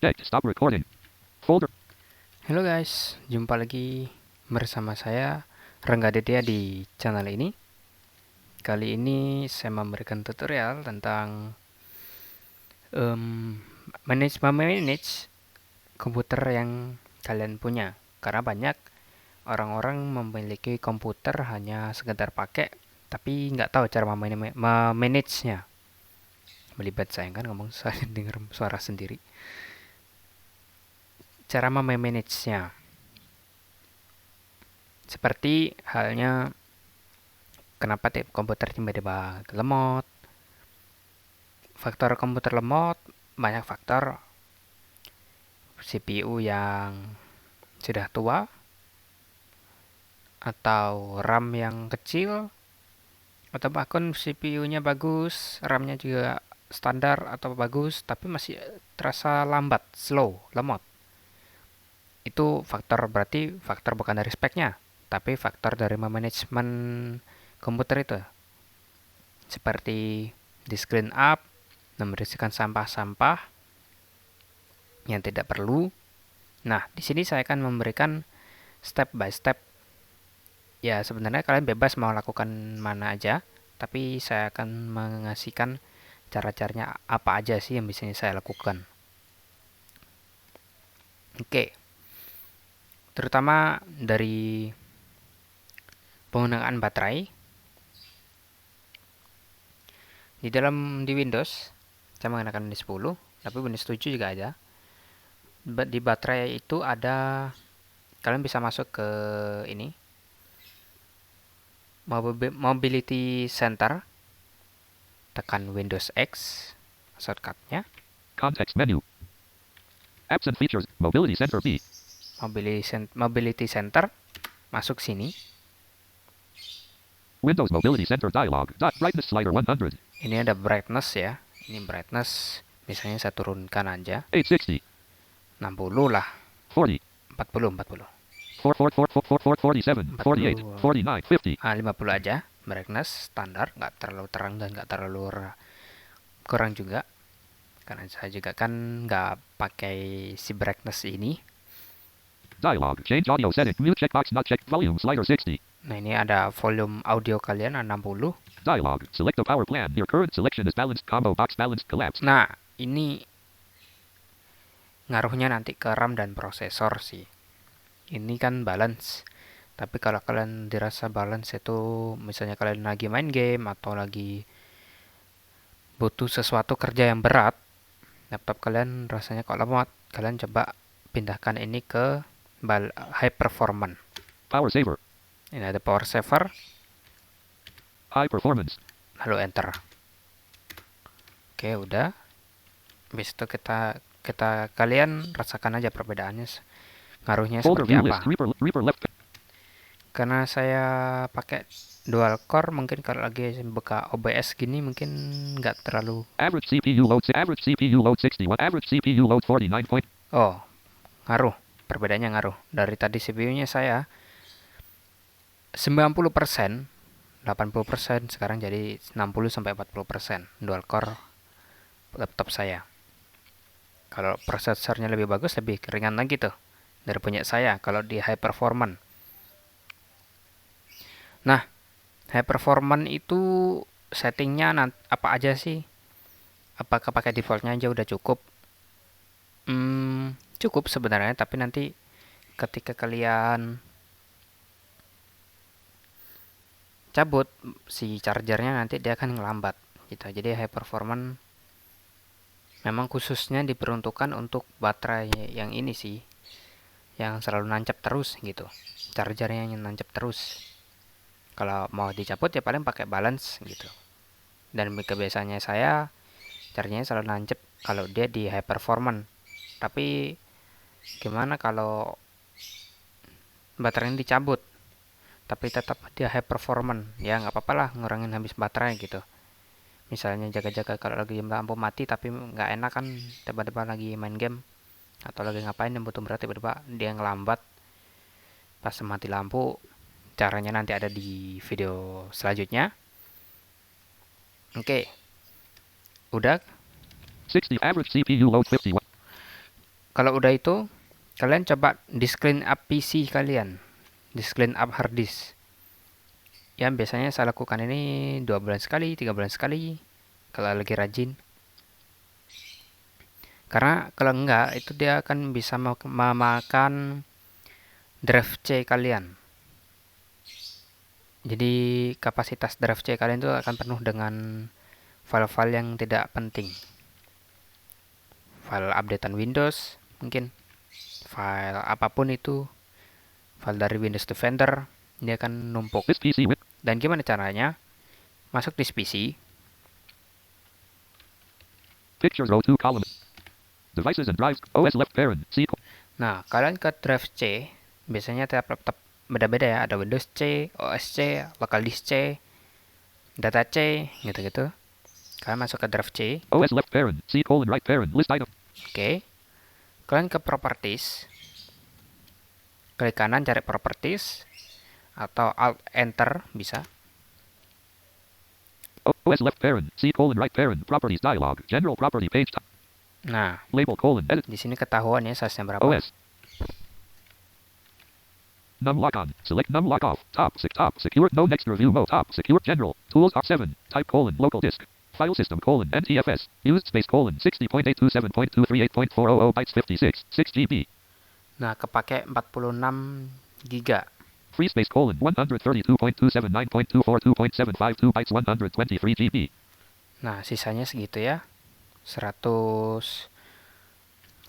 Stop recording. Folder. Halo guys, jumpa lagi bersama saya Rangga Dedya di channel ini. Kali ini saya memberikan tutorial tentang manage komputer yang kalian punya. Karena banyak orang-orang memiliki komputer hanya sekedar pakai, tapi nggak tahu cara memanage-nya. Belibet saya kan ngomong, saya dengar suara sendiri. Cara memanage-nya. Seperti halnya kenapa komputer tiba-tiba lemot. Faktor komputer lemot banyak faktor. CPU yang sudah tua, atau RAM yang kecil, atau bahkan CPU-nya bagus, RAM-nya juga standar atau bagus, tapi masih terasa lambat, slow, lemot. Itu faktor, berarti faktor bukan dari speknya, tapi faktor dari manajemen komputer itu. Seperti di screen up, membersihkan sampah-sampah yang tidak perlu. Nah, di sini saya akan memberikan step by step. Ya, sebenarnya kalian bebas mau lakukan mana aja, tapi saya akan mengasihkan cara-caranya apa aja sih yang bisa saya lakukan. Oke. Terutama dari penggunaan baterai. Di Windows, saya menggunakan Windows 10, tapi Windows 7 juga ada. Di baterai itu ada, kalian bisa masuk ke ini, Mobility Center, tekan Windows X, shortcutnya. Context menu. Apps and features. Mobility Center B. Mobility Center, masuk sini. Windows Mobility Center dialog. Brightness slider 100. Ini ada brightness ya. Ini brightness, misalnya saya turunkan aja 860. 60 lah. 40. 40. 47. 48. 49. 50. 50 aja. Brightness standar, nggak terlalu terang dan nggak terlalu kurang juga. Karena saya juga kan nggak pakai si brightness ini. Dialog. Change audio setting. Mute checkbox not checked. Volume slider 60. Nah, ini ada volume audio kalian 60. Dialog. Select the power plan. Your current selection is balanced. Combo box balanced collapse. Nah, ini ngaruhnya nanti ke RAM dan prosesor sih. Ini kan balance. Tapi kalau kalian dirasa balance itu, misalnya kalian lagi main game atau lagi butuh sesuatu kerja yang berat, laptop kalian rasanya kok lemot, kalian coba pindahkan ini ke high performance. Power saver. Ini ada power saver, High performance. lalu enter. Oke, udah. Habis itu kalian rasakan aja perbedaannya, ngaruhnya Folder seperti view apa. list. Reaper left. Karena saya pakai dual core, mungkin kalau lagi buka OBS gini mungkin nggak terlalu. Average CPU load. Average CPU load 61. Average CPU load 49. Oh, ngaruh. Perbedaannya ngaruh. Dari tadi CPU-nya saya 90%, 80%, sekarang jadi 60-40% dual core laptop saya. Kalau prosesornya lebih bagus, lebih ringan lagi tuh dari punya saya kalau di high performance. Nah, high performance itu settingnya apa aja sih? Apakah pakai defaultnya aja udah cukup? Cukup sebenarnya, tapi nanti ketika kalian cabut si chargernya, nanti dia akan ngelambat gitu. Jadi high performance memang khususnya diperuntukkan untuk baterai yang ini sih, yang selalu nancap terus gitu. Chargernya yang nancap terus. Kalau mau dicabut ya paling pakai balance gitu. Dan kebiasaannya saya chargernya selalu nancap kalau dia di high performance. Tapi gimana kalau baterainya dicabut tapi tetap dia high performance? Ya nggak apa-apa lah, ngurangin habis baterai gitu. Misalnya jaga-jaga kalau lagi lampu mati, tapi nggak enak kan tiba-tiba lagi main game atau lagi ngapain yang butuh berat, tiba-tiba dia ngelambat pas mati lampu. Caranya nanti ada di video selanjutnya. Oke, udah. 60. Average CPU load 51. Kalau udah itu, kalian coba disk clean up PC kalian, disk clean up hard disk. Ya biasanya saya lakukan ini 2 bulan sekali, 3 bulan sekali, kalau lagi rajin. Karena kalau enggak, itu dia akan bisa memakan drive C kalian. Jadi kapasitas drive C kalian itu akan penuh dengan file-file yang tidak penting. File updatean Windows, mungkin file apapun itu, file dari Windows Defender, dia akan numpuk. This PC with Dan gimana caranya? Masuk di PC, pictures row 2 column. Devices and drives. OS left parent. C. nah kalian ke drive C, biasanya tiap laptop beda-beda ya, ada Windows C, OS C, local disk C, data C, gitu-gitu. Kalian masuk ke drive C, OS left parent. C colon right parent. List item. oke. Kalian ke properties, klik kanan cari properties, atau alt enter bisa. OS left parent. C colon right parent. Properties dialog. General property page. Nah, Label colon edit. di sini ketahuan ya size-nya berapa. OS. Num lock on. Select num lock off. Top secure. No next review mode. Top secure. General. Tools off 7. Type colon local disk. File system colon NTFS. Used space colon 60.827.238.400 bytes 56. 6 GB. Nah, kepake 46 giga. Free space colon 132.279.242.752 bytes 123 GB. Nah, sisanya segitu ya. 100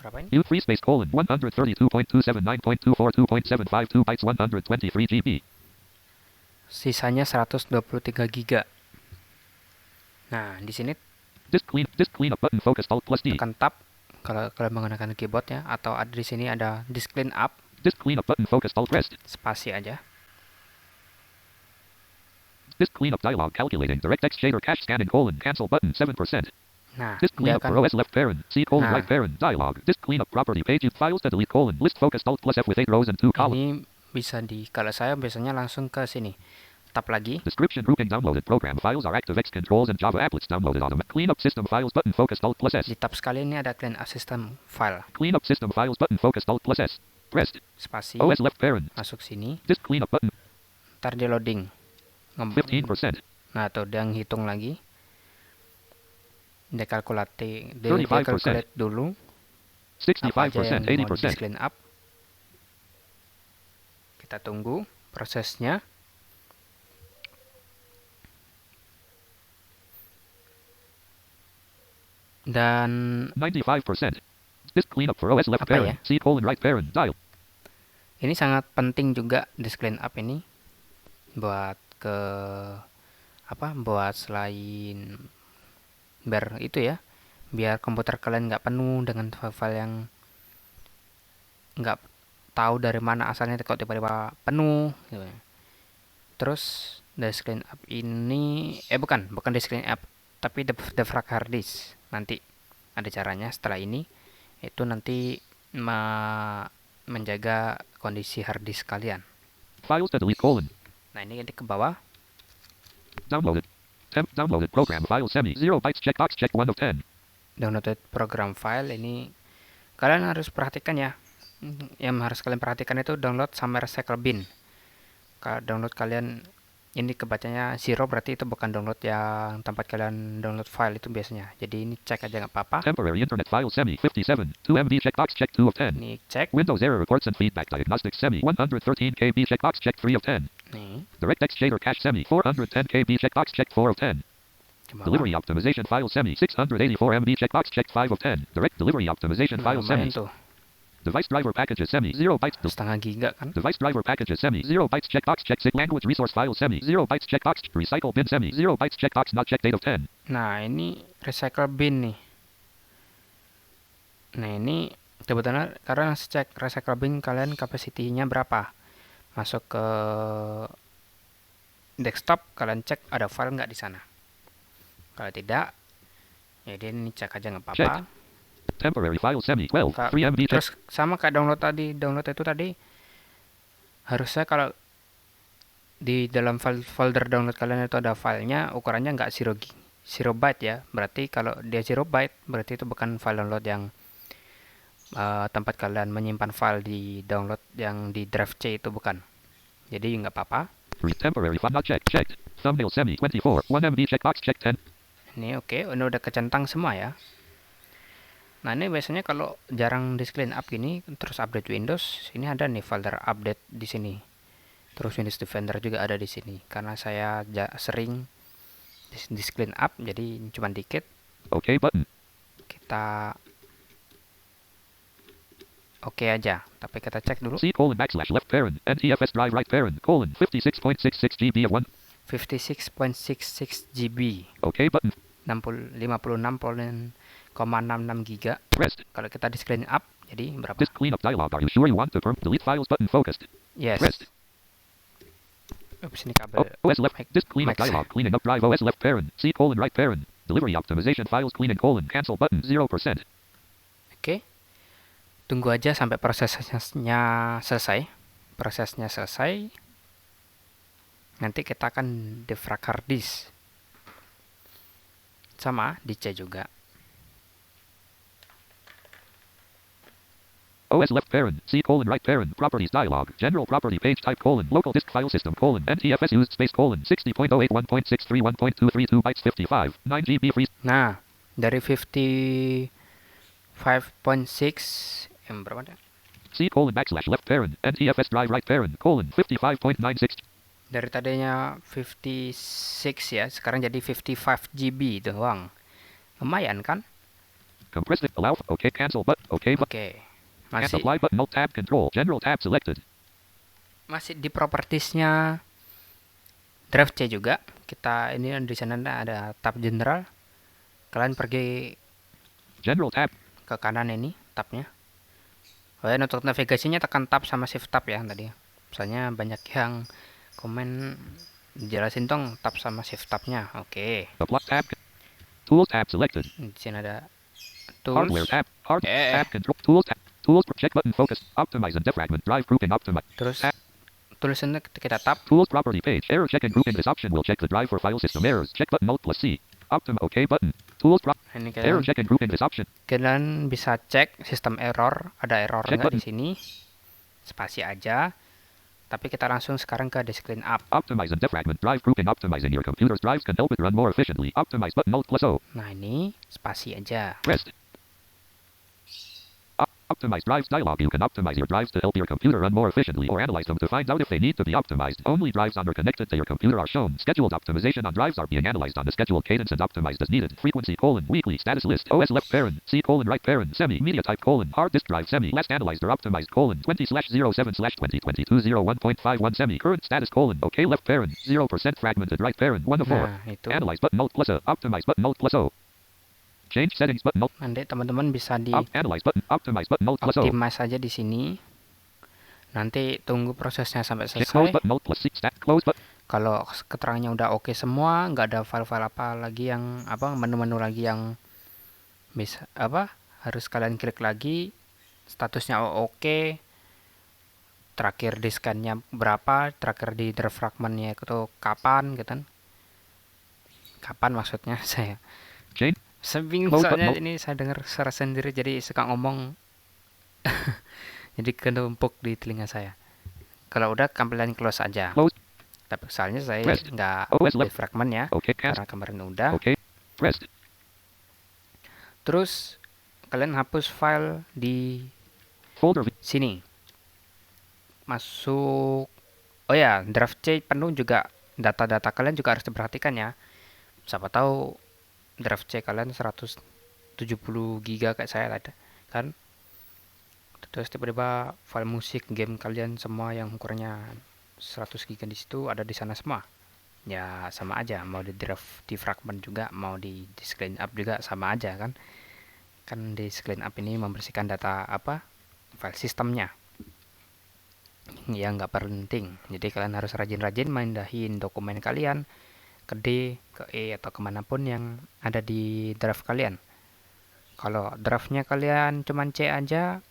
berapa ini? Free space colon 132.279.242.752 bytes 123 GB. Sisanya 123 giga. Nah, di sini Disk cleanup button focus alt plus D. tekan tab kalau kalian menggunakan keyboard ya, atau ada di sini ada disk clean up, Disk cleanup button focus alt pressed. spasi aja. Disk cleanup dialog calculating DirectX shader cache scanning colon cancel button 7%. Nah, Disk dia cleanup for akan OS left parent. C colon Nah. right parent dialog. Disk cleanup property page files to delete colon list focus alt plus F with 8 rows and 2 columns. ini bisa kalau saya biasanya langsung ke sini. Tab lagi. Description grouping downloaded program files are ActiveX controls and Java applets downloaded automatic. Cleanup system files button focused alt plus S. Di tab sekali ini ada clean up system file. Cleanup system files button focused alt plus S. Pressed. Spasi. OS left parent. Masuk sini. Disk cleanup button Ntar dia loading. 15%. Nah, tuh dia ngitung lagi. Dekalkulate 35%. dulu apa aja 65%. yang mau di 80%. clean up. Kita tunggu prosesnya. Dan 95%. Disk cleanup for OS left Apa parent. C colon right parent dial. ini sangat penting juga disk clean up ini buat buat selain biar itu ya, biar komputer kalian nggak penuh dengan file-file yang nggak tahu dari mana asalnya kok tiba-tiba penuh gitu. Terus disk clean up ini bukan disk clean up, tapi defrag hard disk. Nanti ada caranya setelah ini, itu nanti menjaga kondisi hard disk kalian. Files to delete colon. Nah, ini ke bawah. Downloaded. Downloaded program file semi 0 bytes checkbox check 1 of 10. Downloaded program file ini kalian harus perhatikan ya. Yang harus kalian perhatikan itu download sama recycle bin. Kalau download kalian ini kebacanya 0, berarti itu bukan download yang tempat kalian download file itu biasanya. Jadi ini cek aja nggak apa-apa. Temporary internet file semi 57 2 MB checkbox check 2 of 10. Ini cek. Windows error reports and feedback diagnostics semi 113 KB checkbox check 3 of 10. Nih, DirectX shader cache semi 410 KB checkbox check 4 of 10. ke bawah. Delivery optimization file semi 684 MB checkbox check 5 of 10. Direct delivery optimization Nah, file semi. lumayan tuh, Device driver packages semi 0 bytes. setengah giga kan. Device driver packages semi 0 bytes checkbox check 6 language resource file semi 0 bytes checkbox recycle bin semi 0 bytes checkbox not checked 8 of 10. Nah, ini recycle bin nih. Nah, ini kebetulan karena cek recycle bin kalian kapasitinya berapa. Masuk ke desktop, kalian cek ada file nggak di sana. Kalau tidak, jadi ini cek aja nggak apa-apa. Temporary file semi 12 Kak, 3 MB check. Terus sama kayak download itu tadi, harusnya kalau di dalam folder download kalian itu ada filenya, ukurannya nggak 0 byte ya. Berarti kalau dia 0 byte, berarti itu bukan file download yang tempat kalian menyimpan file di download yang di drive C itu bukan. Jadi nggak apa-apa. Read temporary file not checked. Checked. Thumbnail semi 24. 1 MB checkbox check 10. Ini oke, ini udah kecentang semua ya. Nah ini biasanya kalau jarang di clean up gini, terus update Windows, ini ada nih folder update di sini. Terus Windows Defender juga ada di sini. Karena saya sering di clean up, jadi cuma dikit. OK button. Kita oke aja, tapi kita cek dulu. C colon backslash left parent NTFS drive right parent colon 56.66 GB of 1. 56.66 GB. OK button. 56,66 giga. Rest. Kalau kita di clean up, jadi berapa? Disk cleanup dialog. Are you sure you want to delete files button focused? Yes. Rest. Oops, ini kabel. OS left disk cleanup dialog. Cleaning up drive OS left parent. C colon right parent. Delivery optimization files cleaning colon cancel button 0%. Oke. Tunggu aja sampai prosesnya selesai. Prosesnya selesai. Nanti kita akan defrag hard disk. Sama di C juga. OS left parent, C colon right parent, properties dialog, general property page type colon, local disk file system colon, NTFS used space colon, 60.081.631.232 bytes 55, 9 GB free. Nah, dari 55.6 berapa ada? C colon backslash left parent, NTFS drive right parent colon, 55.96. Dari tadinya 56 ya, sekarang jadi 55 GB doang. Lumayan kan? Compressed allow, OK cancel but, OK but. Oke. Cancel apply button, alt tab control, general tab selected. Masih di propertiesnya drive C juga. Kita ini di sana ada tab general. Kalian pergi general tab ke kanan ini tabnya. Untuk navigasinya tekan tab sama shift tab ya tadi. Misalnya banyak yang komen jelasin dong tab sama shift tabnya. Oke. Apply tab. Tools tab selected. Di sini ada tools. Hardware tab. Tab control. Tools tab. Tools check button focus. Optimize and defragment drive grouping optimize. Terus tulisannya kita tab. Tools property page. Error check and grouping. This option will check the drive for file system errors. Check button alt plus C. OK button. Tools error check and grouping. This option. Kalian bisa cek sistem error. Ada error nggak di sini? Spasi aja. Tapi kita langsung sekarang ke disk clean up. Optimize and defragment drive grouping. Optimizing your computer's drives can help it run more efficiently. Optimize button alt plus O. Nah ini spasi aja. Rest. Optimize drives dialog. You can optimize your drives to help your computer run more efficiently or analyze them to find out if they need to be optimized. Only drives on or connected to your computer are shown. Scheduled optimization on drives are being analyzed on the scheduled cadence and optimized as needed. Frequency colon weekly status list. OS left parent. C colon right parent. Semi media type colon hard disk drive semi last analyzed or optimized colon 20/07/2022 01.51 semi current status colon OK left parent 0% fragmented right parent 1 of 4. Nah, itu. Analyze button alt plus O. Optimize button alt plus O. Change settings button alt. Nanti teman-teman bisa di Analyze button optimize button alt plus O. optimize aja di sini. Nanti tunggu prosesnya sampai Close selesai. button alt plus C stat close button. Kalau keterangannya udah oke semua, nggak ada file-file apa lagi yang menu-menu lagi yang bisa harus kalian klik lagi. Statusnya oke. Terakhir di scan-nya berapa, terakhir di drive fragment-nya itu kapan gitu kan. Kapan maksudnya saya. Change. Saya bingung soalnya ini saya dengar suara sendiri jadi suka ngomong. Jadi kenumpuk di telinga saya. Kalau udah kalian close aja. Close. Tapi soalnya saya Rest. nggak di fragment ya. Okay, karena kemarin udah. Okay. Rest. Terus kalian hapus file di folder sini. Masuk. Oh ya, drive C penuh juga. Data-data kalian juga harus diperhatikan ya. Siapa tahu drive C kalian 170 giga kayak saya ada kan. Terus tiba-tiba file musik, game kalian semua yang ukurannya 100 giga di situ ada di sana semua. Ya sama aja, mau di drive di fragment juga, mau di disk clean up juga sama aja kan. Kan disk clean up ini membersihkan data file sistemnya. Ya nggak penting. Jadi kalian harus rajin-rajin mindahin dokumen kalian ke D, ke E, atau kemanapun yang ada di drive kalian. Kalau drive-nya kalian cuman C aja,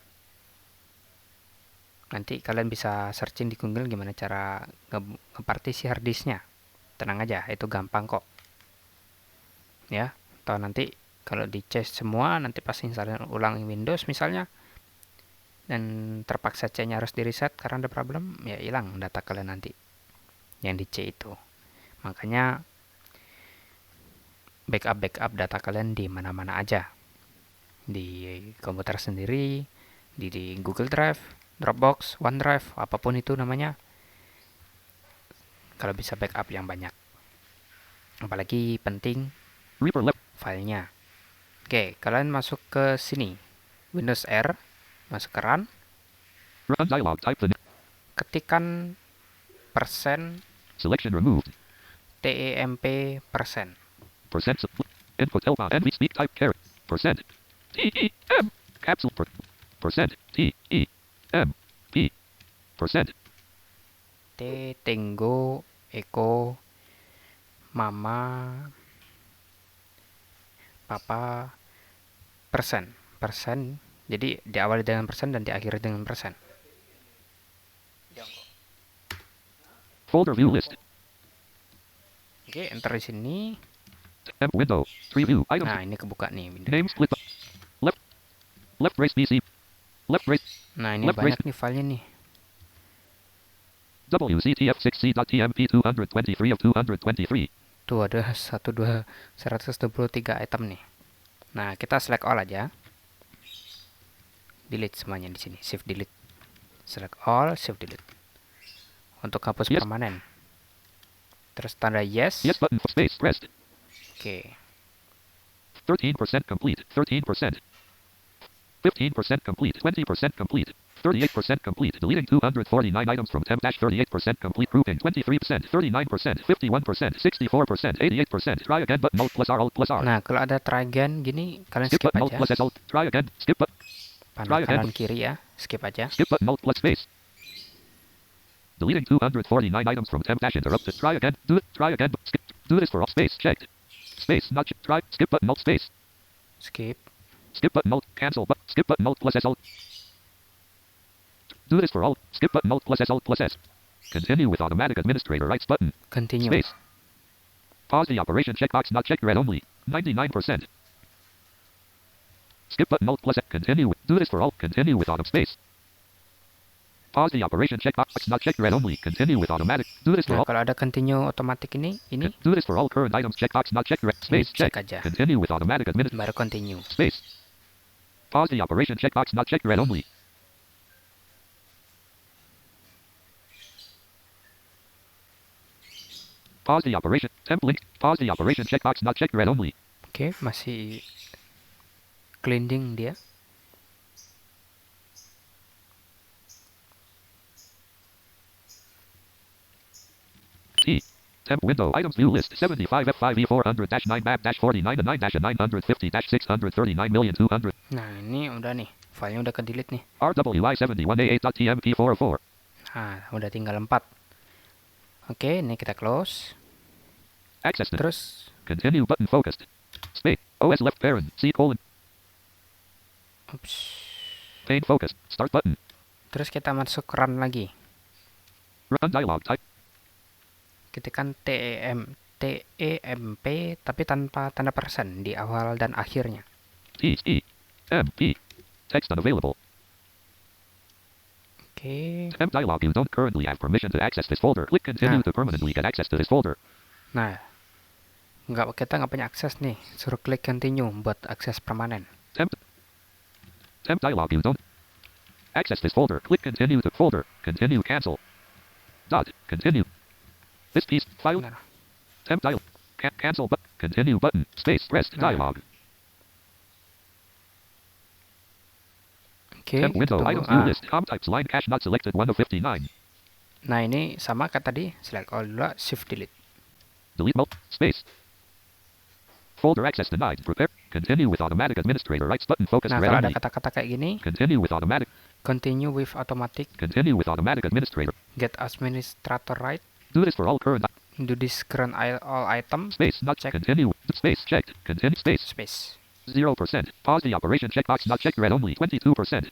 nanti kalian bisa searching di Google gimana cara ngepartisi hard disknya. Tenang aja, itu gampang kok. Ya, atau nanti kalau di C semua, nanti pas install ulang Windows misalnya, dan terpaksa C-nya harus di reset karena ada problem, ya hilang data kalian nanti yang di C itu. Makanya backup data kalian di mana-mana aja, di komputer sendiri, di Google Drive, Dropbox, OneDrive, apapun itu namanya. Kalau bisa backup yang banyak, apalagi penting Reaper left. filenya. Oke, kalian masuk ke sini, Windows R, masuk ke run, Run dialog. Type the ketikkan persen selection removed. temp persen. Percent. Input L and speak type carrot. Percent. T E M. Capsule per. Percent. T E M P. Percent. T Tango Eko Mama Papa persen. Jadi diawali dengan persen dan diakhiri dengan persen. Folder view list. Oke, enter di sini. M window. 3 view items. Nah, ini kebuka nih window. Name split. Left brace BC. Left brace. Nah, ini Left banyak nih filenya nih. WCTF6C.TMP223 of 223. Tuh ada 123 item nih. Nah, kita select all aja. Delete semuanya di sini. Shift delete. Select all, shift delete. Untuk hapus Yes. permanen. Terus tanda yes. Yes button for space pressed. Oke. 13% complete. 13%. 15% complete. 20% complete. 38% complete. Deleting 249 items from temp. 38% complete. Grouping 23%. 39%. 51%. 64%. 88%. Try again button. Alt plus R. Alt plus R. Nah, kalau ada try again gini, kalian Skip skip button. Alt aja. plus S. Alt. Try again. Skip button. Panel try again. kanan kiri ya. Skip aja. Skip button. Alt plus space. Deleting 249 items from temp. Interrupted. Try again. Do it. Try again. Skip. Do this for all. Space. Checked. Space. Not checked. Try. Skip button. Alt space. Skip. Skip button. Alt. Cancel. But skip button. Alt plus S. Alt. Do this for all. Skip button. Alt plus S. Alt plus S. Continue with automatic administrator rights button. Continue. Space. Pause the operation checkbox not checked read only. 99%. Skip button alt plus S. Continue with. Do this for all. Continue with auto space. Pause the operation checkbox not checked read only. Continue with automatic. Do this for Nah, all. kalau ada continue otomatik ini Do this for all current items checkbox not checked read. Space cek check. aja. Continue with automatic administrator. Baru continue. Space. Pause the operation checkbox not checked read only. Pause the operation. Temp link. Pause the operation checkbox not checked read only. Oke, masih cleaning dia. T. Temp window. Items view list. 75 F5 E400-9 map 49 and 9 950 639 million 200. Nah, ini udah nih. Filenya udah ke delete nih. RWI71A8.TMP404. Nah, udah tinggal 4. Oke, ini kita close. Access the Terus continue button focused. Space. OS left parent. C colon. Ups. Pane focused. Start button. Terus kita masuk run lagi. Run dialog type. Ketikkan TEMP tapi tanpa tanda persen di awal dan akhirnya. T E M P. Text unavailable. Oke. Temp dialog. You don't currently have permission to access this folder. Click continue to permanently get access to this folder. Nah, kita nggak punya akses nih. Suruh klik continue buat akses permanen. Temp dialog. You don't access this folder. Click continue to folder. Continue cancel. Dot. Continue. This piece file. Nah, Temp dialog. Cancel button. Continue button. Space pressed dialog. Oke, Temp window. tunggu. Items view list. Com types line cache not selected 1 of 59. Nah, ini sama kayak tadi. Select all dulu. Shift delete. Delete mult. Space. Folder access denied. Prepare. Continue with automatic administrator rights button focus Nah, read kalau ada only. kata-kata kayak gini, Continue with automatic. continue with automatic, Continue with automatic administrator. get administrator right, Do this for all current. do this current all item, Space not check. continue. Space checked. Continue space. Space. 0%. Pause the operation checkbox not checked read only 22%.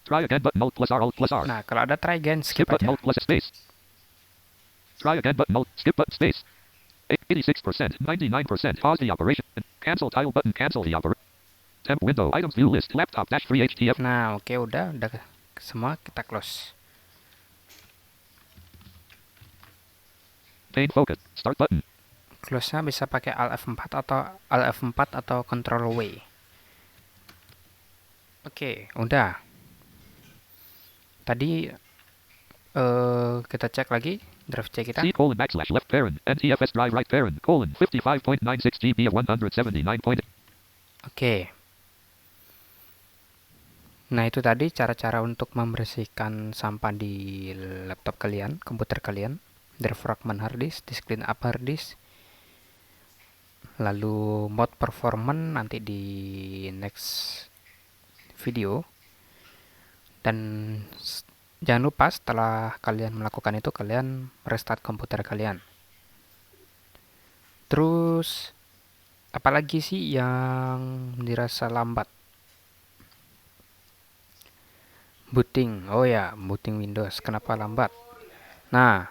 Try again button alt plus R alt plus R. Nah, kalau ada try again, skip Skip button aja. alt plus space. Try again button alt skip button space. 86%, 99%. Pause the operation. Cancel tile button. Cancel the operation. Temp window. Items view list. Laptop dash 3 HTF. Nah, oke, udah semua kita close. Pane focus. Start button. Close-nya bisa pakai Alt F4 atau Alt F4 atau Ctrl W. Oke, udah. Tadi kita cek lagi drive C kita. C colon backslash left parent. NTFS drive right parent colon 55.96 GB of 179. Oke. Nah, itu tadi cara-cara untuk membersihkan sampah di laptop kalian, komputer kalian. Defragment hard disk, disk clean up hard disk. Lalu mode performance nanti di next video. Dan jangan lupa setelah kalian melakukan itu, kalian restart komputer kalian. Terus apalagi sih yang dirasa lambat? Booting. Oh ya, booting Windows. Kenapa lambat? Nah,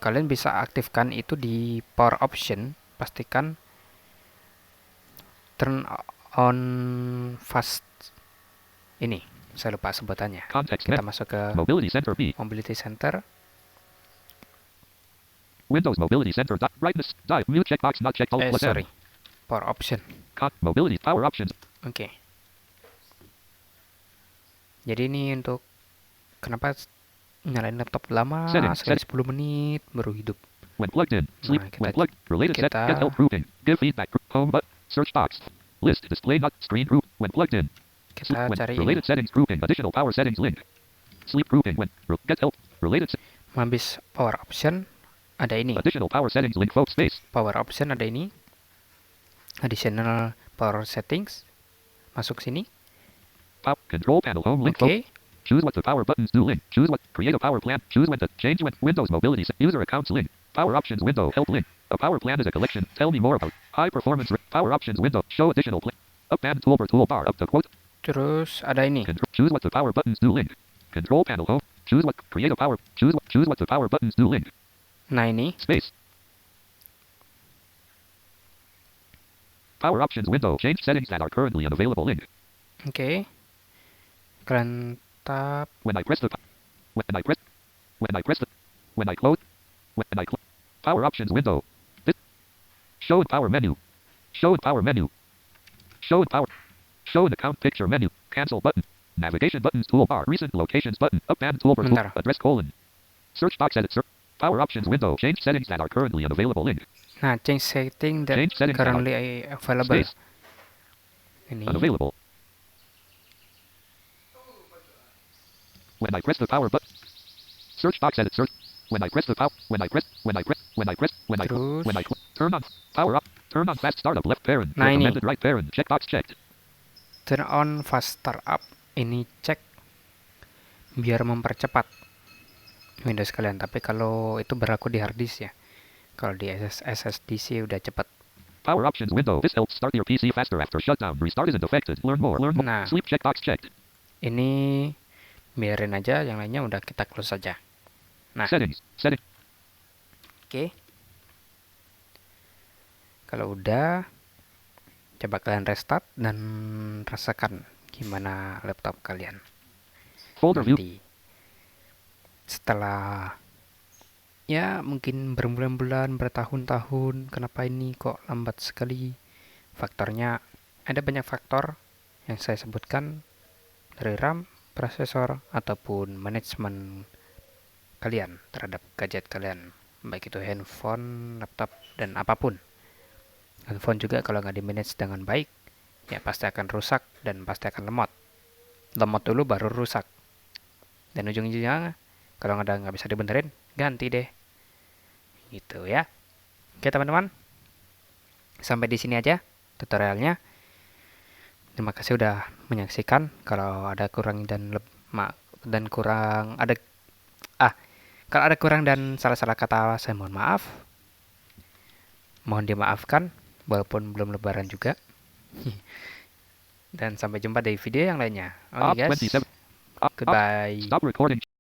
kalian bisa aktifkan itu di power option. Pastikan turn on fast. Ini saya lupa sebutannya. Context Kita menu. masuk ke Mobility Center B. Mobility Center. Windows Mobility Center. Brightness. Dive. Mute checkbox not checked. Alt plus M. Sorry. Power option. Mobility power options. Oke. Jadi ini untuk kenapa nyalain laptop lama sekali 10 menit baru hidup. When plugged in, sleep. Nah, When plugged, related set. kita- Get help grouping. Give feedback. Home button. Search box. List. Display not screen group. When plugged in. Kita When cari ini. related settings grouping. Additional power settings link. Sleep grouping. When get help. Related. Habis power option ada ini. Additional power settings link. Folk space. Power option ada ini. Additional power settings. Masuk sini. Control panel home link. Oke. Choose what the power buttons do link. Choose what create a power plan. Choose when to change when Windows mobility user accounts link. Power options window help link. A power plan is a collection. Tell me more about high performance power options window. Show additional plan. Up and toolbar up to quote. Terus ada ini. Choose what the power buttons do link. Control panel home. Choose what create a power. Choose what the power buttons do link. Nah, ini. Space. Power options window. Change settings that are currently unavailable link. Oke. Kalian tap. When I press power options window. This show and power menu. Show and power menu. Show and power. Show and account picture menu. Cancel button. Navigation buttons toolbar. Recent locations button. Up and toolbar. Bentar. Address colon. Search box edit. Power options window. Change settings that are currently unavailable link. Nah, change setting that Change settings currently available. Space. Ini. Unavailable. When I press the power button. Search box edit. Search. When I press the power. Terus. Turn on. Power up. Turn on fast startup left parent. Nah, ini. Recommended right parent. Checkbox checked. Turn on fast startup. Ini cek biar mempercepat Windows kalian. Tapi kalau itu berlaku di hard disk ya. Kalau di SSD sih udah cepat. Power options window. This helps start your PC faster after shutdown. Restart isn't affected. Learn more. Nah. Sleep checkbox checked. Ini biarin aja, yang lainnya udah kita close aja. Nah. Settings. Setting. Oke. Kalau udah, coba kalian restart dan rasakan gimana laptop kalian. Folder view. Nanti setelah ya mungkin berbulan-bulan, bertahun-tahun, kenapa ini kok lambat sekali? Faktornya ada banyak faktor yang saya sebutkan, dari RAM, prosesor, ataupun manajemen kalian terhadap gadget kalian, baik itu handphone, laptop, dan apapun. Handphone juga kalau nggak di-manage dengan baik, ya pasti akan rusak dan pasti akan lemot. Lemot dulu baru rusak. Dan ujung-ujungnya kalau nggak bisa dibenerin, ganti deh. Gitu ya. Oke teman-teman, sampai di sini aja tutorialnya. Terima kasih udah menyaksikan. Kalau ada kurang kalau ada kurang dan salah-salah kata, saya mohon maaf. Mohon dimaafkan, walaupun belum lebaran juga. Dan sampai jumpa di video yang lainnya. Oke guys, goodbye. Stop recording.